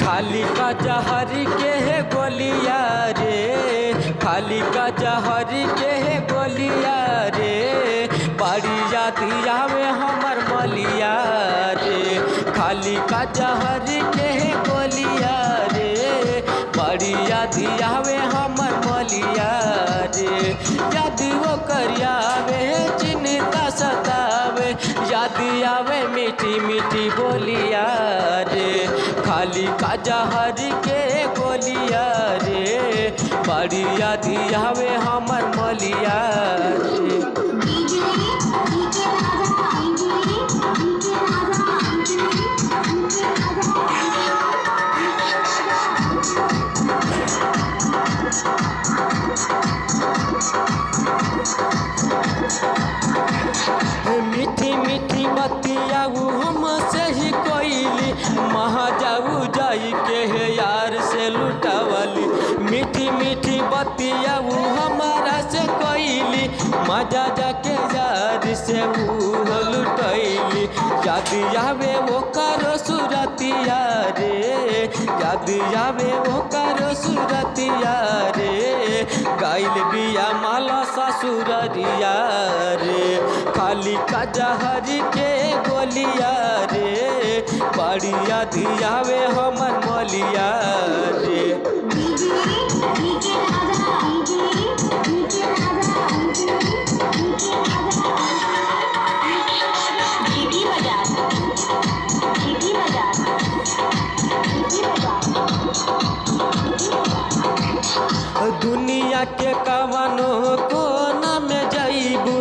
खाली का जहर के है गोलिया रे, खाली का जहर के है गोलिया रे, बड़ी यादी आवे हमर मलिया रे। खाली का जहर के है गोलिया रे, बड़ी यादी आवे हमर मलिया रे। याद वो करियावे चिन्ता सतावे, याद आवे मीठी मीठी बोलिया रे। खाली का जहर के गोलिया रे, बड़ी याद आवे हमर मलिया रे। मीठी मीठी बतिया हमसे ही कोइली, महा जाऊ जाई के है यार से लुटावली। मीठी मीठी बतिया हमारा से कोइली, मजा जाके यार से लुटैली। याद आवे वो करो सुरतिया रे, याद आवे वो करो सुरतिया रे। गाइल बिया माला ससुरिया रे, खाली का जहर के गोलिया रे, बड़ी याद आवे हमर मलिया रे। दुनिया के कवनो कोना में जाइबू,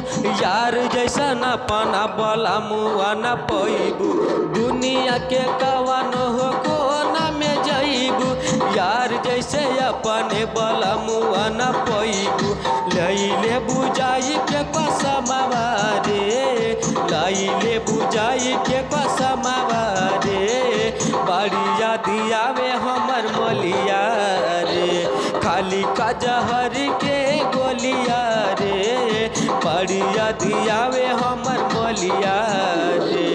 यार जैसा न पाना बोला मुआ न पैबू। दुनिया के कवनो कोना में जाइबू, यार जैसे अपने बोला मुआ न पैबू। लैले बुझाई के कसमवा रे, लैले बुझाई के कसमवा रे, बड़ी याद आवे हमर मलिया रे। खाली का जहर के गोलिया रे, बड़ी याद आवे हमर मलिया रे।